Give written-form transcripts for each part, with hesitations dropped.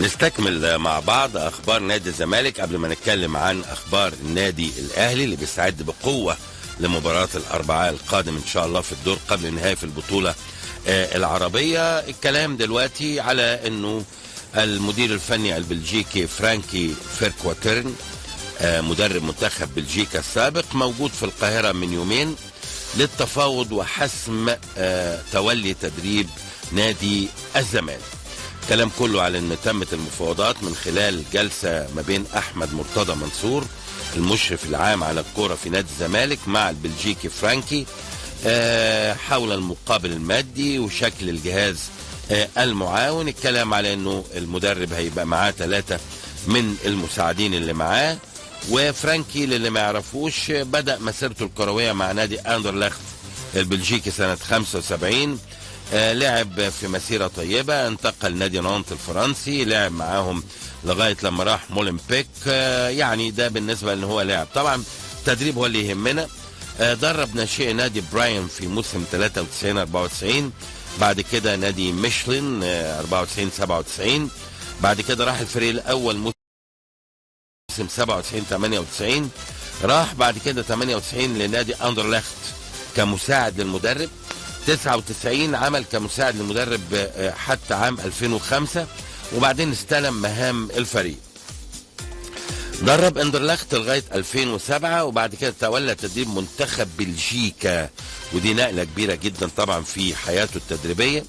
نستكمل مع بعض اخبار نادي الزمالك قبل ما نتكلم عن اخبار النادي الاهلي اللي بيستعد بقوه لمباراه الاربعاء القادم ان شاء الله في الدور قبل النهائي في البطوله العربيه. الكلام دلوقتي على انه المدير الفني البلجيكي فرانكي فيركواترن مدرب منتخب بلجيكا السابق موجود في القاهره من يومين للتفاوض وحسم تولي تدريب نادي الزمالك. كلام كله على ان تمت المفاوضات من خلال جلسه ما بين احمد مرتضى منصور المشرف العام على الكوره في نادي الزمالك مع البلجيكي فرانكي حول المقابل المادي وشكل الجهاز المعاون. الكلام على انه المدرب هيبقى معاه 3 من المساعدين اللي معاه، وفرانكي اللي ما يعرفوش بدأ مسيرته الكرويه مع نادي اندرلخت البلجيكي سنه 75. لعب في مسيرة طيبة، انتقل نادي نانت الفرنسي، لعب معاهم لغاية لما راح مولمبيك. يعني ده بالنسبة ان هو لعب. طبعا التدريب هو اللي يهمنا. درب ناشئ نادي براين في موسم 93-94، بعد كده نادي ميشلين 94-97، بعد كده راح الفريق الاول موسم 97-98، راح بعد كده 98 لنادي اندرلخت كمساعد للمدرب، 99 عمل كمساعد للمدرب حتى عام 2005، وبعدين استلم مهام الفريق. درب اندرلخت لغايه 2007، وبعد كده تولى تدريب منتخب بلجيكا، ودي نقله كبيره جدا طبعا في حياته التدريبيه.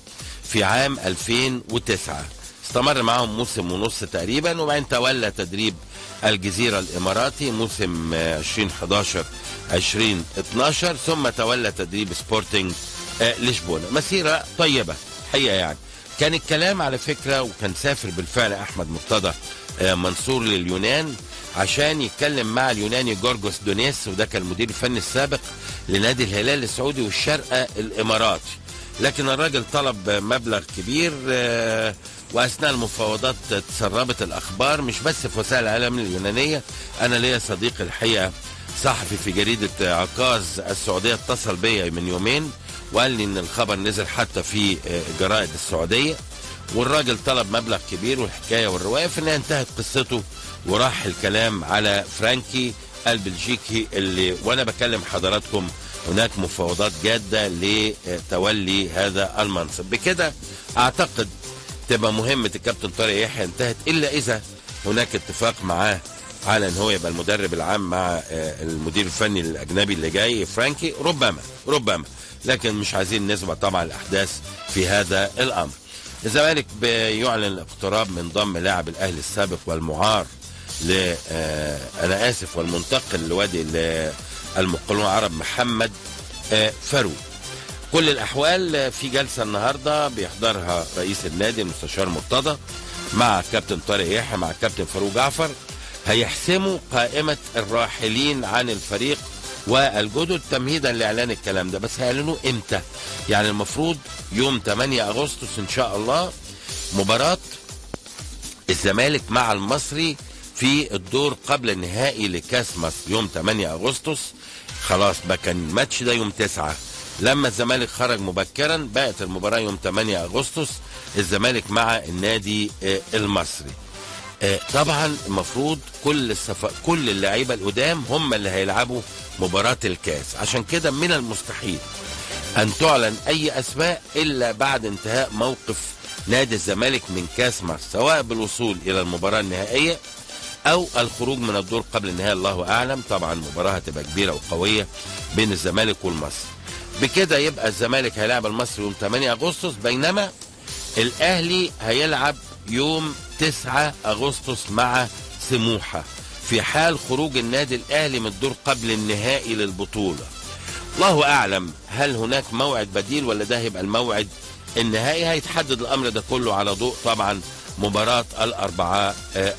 في عام 2009 استمر معهم موسم ونص تقريبا، وبعدين تولى تدريب الجزيره الاماراتي موسم 2011-2012، ثم تولى تدريب سبورتنج لشبونه. مسيره طيبه حقيقه. يعني كان الكلام على فكره، وكان سافر بالفعل احمد مرتضى منصور لليونان عشان يتكلم مع اليوناني جورجوس دونيس، وده كان المدير الفني السابق لنادي الهلال السعودي والشارقه الاماراتي. لكن الراجل طلب مبلغ كبير، واثناء المفاوضات تسربت الاخبار مش بس في وسائل الاعلام اليونانيه. انا ليا صديق الحقيقه صحفي في جريده عكاظ السعوديه اتصل بيا من يومين وقال لي ان الخبر نزل حتى في جرائد السعوديه، والراجل طلب مبلغ كبير، والحكايه والروايه في النهايه انتهت قصته، وراح الكلام على فرانكي البلجيكي اللي وانا بكلم حضراتكم هناك مفاوضات جاده لتولي هذا المنصب. بكده اعتقد تبقى مهمه الكابتن طارق يحيى انتهت، الا اذا هناك اتفاق معاه على ان هو يبقى المدرب العام مع المدير الفني الاجنبي اللي جاي فرانكي، ربما لكن مش عايزين نسبق طبعا الاحداث في هذا الامر. الزمالك بيعلن الاقتراب من ضم لاعب الاهلي السابق والمعار والمنتقل لوادي المقاولون العرب محمد فاروق. كل الاحوال في جلسه النهارده بيحضرها رئيس النادي المستشار مرتضى مع كابتن طارق يحيى مع كابتن فاروق جعفر، هيحسموا قائمه الراحلين عن الفريق والجدد تمهيدا لاعلان الكلام ده. بس هيعلنوه امتى؟ يعني المفروض يوم 8 اغسطس ان شاء الله مباراه الزمالك مع المصري في الدور قبل النهائي لكاس مصر يوم 8 اغسطس. خلاص بقى كان الماتش ده يوم 9، لما الزمالك خرج مبكرا بقت المباراه يوم 8 اغسطس الزمالك مع النادي المصري. طبعا المفروض كل اللعيبه القدام هم اللي هيلعبوا مباراه الكاس، عشان كده من المستحيل ان تعلن اي اسماء الا بعد انتهاء موقف نادي الزمالك من كاس مصر، سواء بالوصول الى المباراه النهائيه او الخروج من الدور قبل النهائي، الله اعلم. طبعا مباراه هتبقى كبيره وقويه بين الزمالك والمصري. بكده يبقى الزمالك هيلعب المصري يوم 8 اغسطس، بينما الاهلي هيلعب يوم 9 اغسطس مع سموحه في حال خروج النادي الاهلي من الدور قبل النهائي للبطوله. الله اعلم هل هناك موعد بديل ولا ده هيبقى الموعد النهائي. هيتحدد الامر ده كله على ضوء طبعا مباراه الاربعاء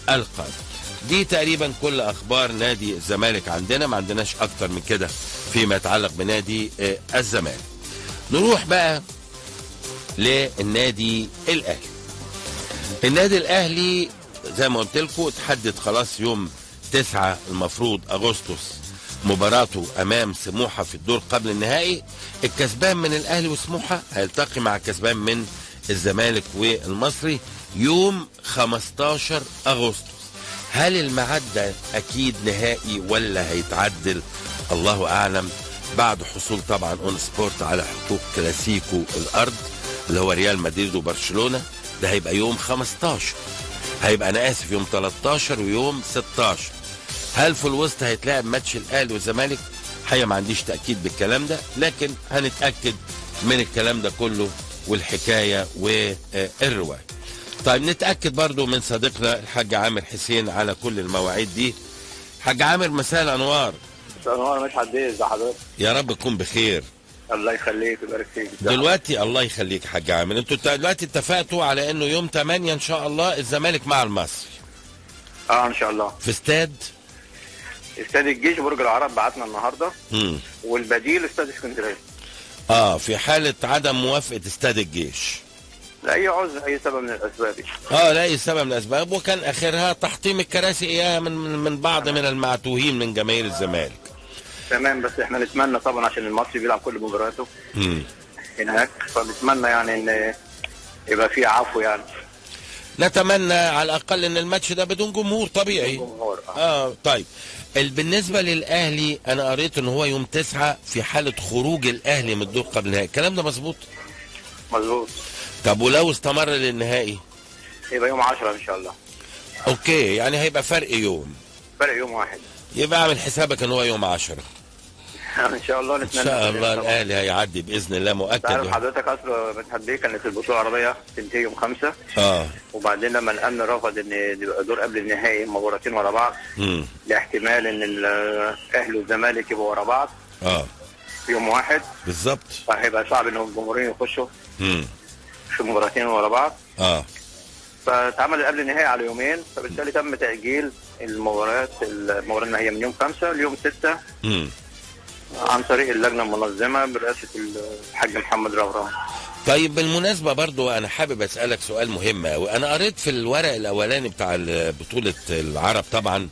القادم. دي تقريبا كل اخبار نادي الزمالك عندنا، ما عندناش اكتر من كده فيما يتعلق بنادي الزمالك. نروح بقى للنادي الاهلي. النادي الاهلي زي ما قلت لكم اتحدد خلاص يوم 9 المفروض اغسطس مباراته امام سموحه في الدور قبل النهائي. الكسبان من الاهلي وسموحه هيلتقي مع الكسبان من الزمالك والمصري يوم 15 أغسطس. هل الميعاد ده أكيد نهائي ولا هيتعدل؟ الله أعلم، بعد حصول طبعا اون سبورت على حقوق كلاسيكو الأرض اللي هو ريال مدريد وبرشلونة. ده هيبقى يوم 15، هيبقى أنا آسف يوم 13 ويوم 16. هل في الوسط هيتلعب ماتش الأهلي والزمالك؟ حقيقة ما عنديش تأكيد بالكلام ده، لكن هنتأكد من الكلام ده كله والحكاية والرواية. طيب نتأكد برضو من صديقنا الحاج عامر حسين على كل المواعيد دي. حاج عامر مساء الأنوار. مساء الأنوار، مش عديز ده حضرتك. يا رب تكون بخير. الله يخليك ويبارك فيك. دلوقتي الله يخليك حاج عامر، انتوا دلوقتي اتفقتوا على انه يوم 8 ان شاء الله الزمالك مع المصري. ان شاء الله. في استاد الجيش برج العرب بعتنا النهارده. والبديل استاد اسكندريه. في حالة عدم موافقة استاد الجيش. لأي عذر، أي سبب من الأسباب. لأي سبب من الأسباب، وكان آخرها تحطيم الكراسي إياها من بعض من المعتوهين من جماهير الزمالك. تمام، بس احنا نتمنى طبعا عشان المصري بيلعب كل مبارياته هناك، فنتمنى يعني ان يبقى في عفو يعني. نتمنى على الأقل إن الماتش ده بدون جمهور طبيعي. جمهور. طيب بالنسبة للأهلي أنا قريت إن هو يوم 9 في حالة خروج الأهلي من الدور قبل النهائي، الكلام ده مظبوط؟ مظبوط. طب ولو استمر للنهائي؟ يبقى يوم 10 إن شاء الله. أوكي، يعني هيبقى فرق يوم. فرق يوم واحد. يبقى اعمل حسابك إن هو يوم 10. ان شاء الله نتمنى. ان شاء الله الاهلي هيعدي باذن الله مؤكد. تعرف حضرتك اصل متحدي كان في البطوله العربيه تنتهي يوم 5. وبعدين لما الامن رفض ان يبقى دور قبل النهائي مباراتين ورا بعض. لاحتمال ان الاهلي والزمالك يبقوا ورا بعض. في يوم واحد بالظبط. فهيبقى صعب ان الجمهورين يخشوا في مباراتين ورا بعض. فاتعمل قبل النهائي على يومين، فبالتالي تم تاجيل المباراه النهائيه من يوم 5 ليوم 6. عن طريق اللجنة المنظمة برئاسة الحاج محمد روران. طيب بالمناسبة برضو أنا حابب أسألك سؤال مهم أوي. أنا قريت في الورق الأولاني بتاع بطولة العرب طبعا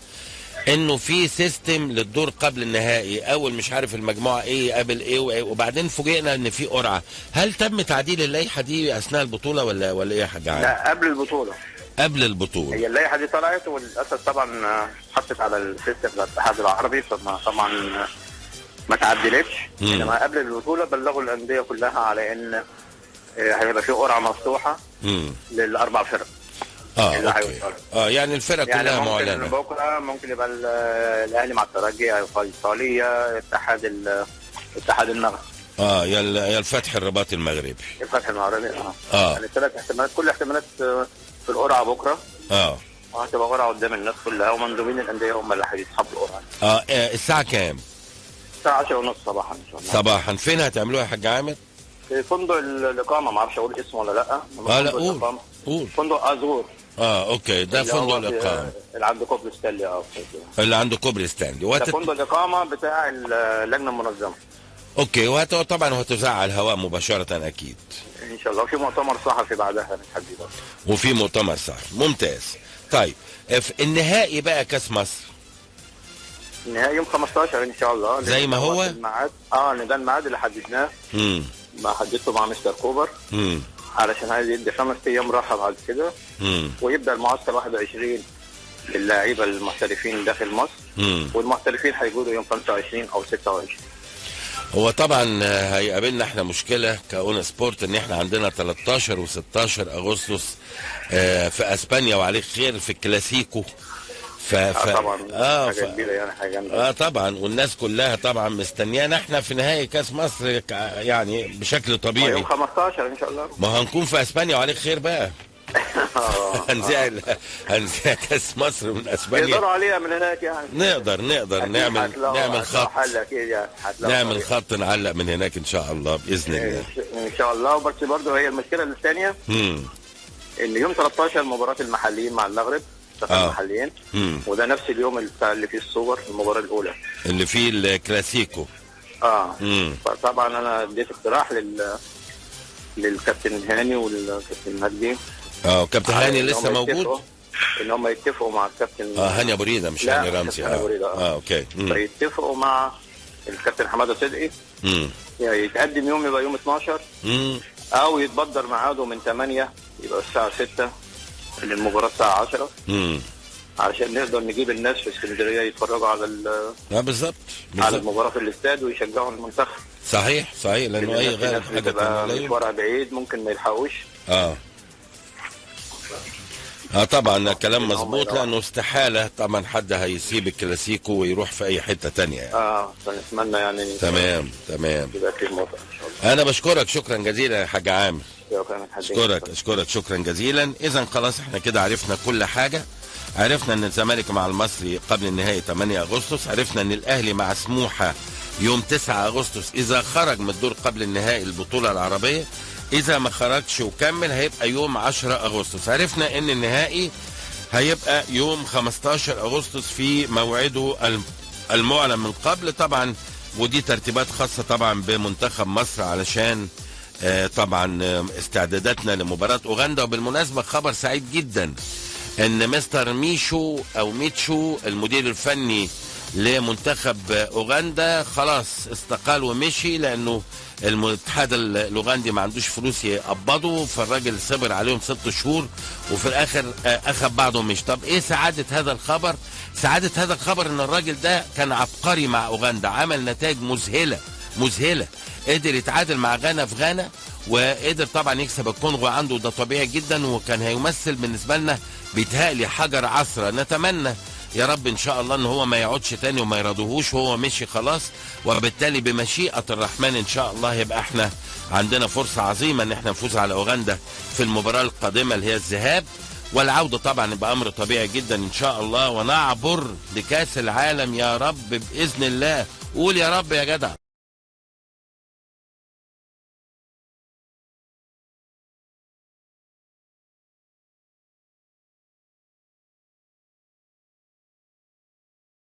إنه في سيستم للدور قبل النهائي، أول مش عارف المجموعة إيه قبل إيه وبعدين فوجئنا إن في قرعة. هل تم تعديل اللائحة دي أثناء البطولة ولا إيه يا حاج عادل؟ لا، قبل البطولة. قبل البطولة. هي اللائحة دي طلعت وللأسف طبعا حطت على السيستم بتاع الاتحاد العربي، طبعا ما تعدلتش. انما قبل البطوله بلغوا الانديه كلها على ان هيبقى في قرعه مفتوحه للاربع فرق. اوكي. يعني الفرق يعني كلها معلنه. يعني بكره ممكن يبقى الاهلي مع الترجي، الفيصليه، اتحاد النغد. يا الفتح الرباطي المغربي. الفتح المغربي. يعني 3 احتمالات، كل احتمالات في القرعه بكره. وهتبقى قرعه قدام الناس كلها، ومندوبين الانديه هم اللي هيسحبوا القرعه. الساعه كام؟ الساعة 10:30 صباحا ان شاء الله. صباحا. فين هتعملوها يا حاج عامر؟ في فندق الإقامة، ما اعرفش اقول اسمه ولا لا. لا قول. فندق ازور. اوكي، ده فندق الإقامة اللي عنده كوبري ستانلي. اللي عنده كوبري ستانلي. ده فندق الإقامة بتاع اللجنة المنظمة. اوكي، طبعا هتذاع على الهواء مباشرة اكيد. ان شاء الله. وفي مؤتمر صحفي بعدها نتحدي برضه. وفي مؤتمر صحفي، ممتاز. طيب النهائي بقى كاس مصر. النهائي يوم 15 ان شاء الله زي ما هو الميعاد. ده الميعاد اللي حددناه. ما حددته مع مستر كوبر. علشان عايز يدي 5 ايام راحه بعد كده. ويبدا المعسكر 21 للاعيبه المحترفين داخل مصر. والمحترفين هيجوا يوم 25 او 26. هو طبعا هيقابلنا احنا مشكله كاون سبورت ان احنا عندنا 13 و16 اغسطس في اسبانيا، وعليك خير في الكلاسيكو. طبعا حاجه كبيره يعني، حاجه جامده. طبعا، والناس كلها طبعا مستنيانا احنا في نهائي كاس مصر يعني بشكل طبيعي. يوم 15 ان شاء الله. ما هنكون في اسبانيا وعليك خير بقى. هنذيع كاس مصر من اسبانيا. يقدروا عليها من هناك يعني. نقدر نعمل خط. نعمل خط نعلق من هناك ان شاء الله باذن الله. ان شاء الله. بس برضه هي المشكله الثانيه ان يوم 13 مباراه المحليين مع المغرب. المحليين. وده نفس اليوم اللي فيه الصور المباراه الاولى اللي فيه الكلاسيكو. فطبعا انا اديت اقتراح للكابتن هاني والكابتن مجدي. كابتن هاني لسه موجود؟ ان هم يتفقوا مع الكابتن هاني ابو ريده، مش هاني رمزي. اوكي. فيتفقوا مع الكابتن حماده صدقي. يعني يتقدم يوم يبقى يوم 12. او يتبدر ميعاده من 8 يبقى الساعه 6. للمباراه الساعه 10 علشان نقدر نجيب الناس في اسكندريه يتفرجوا على بالظبط على المباراه في الاستاد ويشجعوا المنتخب. صحيح لانه اي غير حاجه مشوارها بعيد ممكن ما يلحقوش. طبعا كلام مظبوط، لانه استحاله طبعا حد هيسيب الكلاسيكو ويروح في اي حته تانية يعني. فنتمنى يعني تمام يبقى في موافقه ان شاء الله. انا بشكرك شكرا جزيلا يا حاج عامر. اشكرك شكرا جزيلا. اذا خلاص احنا كده عرفنا كل حاجه. عرفنا ان الزمالك مع المصري قبل النهائي 8 اغسطس، عرفنا ان الاهلي مع سموحه يوم 9 اغسطس اذا خرج من الدور قبل النهائي البطوله العربيه، اذا ما خرجش وكمل هيبقى يوم 10 اغسطس. عرفنا ان النهائي هيبقى يوم 15 اغسطس في موعده المعلن من قبل طبعا، ودي ترتيبات خاصه طبعا بمنتخب مصر علشان طبعا استعداداتنا لمباراه اوغندا. وبالمناسبه خبر سعيد جدا ان مستر ميتشو المدير الفني لمنتخب اوغندا خلاص استقال ومشي، لانه الاتحاد الاوغندي ما عندوش فلوس يقبضوا، فالراجل صبر عليهم 6 شهور وفي الاخر اخذ بعضه ومشي. طب ايه سعاده هذا الخبر؟ سعاده هذا الخبر ان الراجل ده كان عبقري مع اوغندا، عمل نتائج مذهله، قدر يتعادل مع غانا في غانا، وقدر طبعا يكسب الكونغو عنده، ده طبيعي جدا، وكان هيمثل بالنسبه لنا بيتهيألي حجر عثرة. نتمنى يا رب ان شاء الله ان هو ما يقعدش تاني وما يرضوهوش، وهو مشي خلاص، وبالتالي بمشيئة الرحمن ان شاء الله يبقى احنا عندنا فرصة عظيمة ان احنا نفوز على اوغندا في المباراة القادمة اللي هي الذهاب، والعودة طبعا يبقى امر طبيعي جدا ان شاء الله، ونعبر لكاس العالم يا رب باذن الله. قول يا رب يا جدع.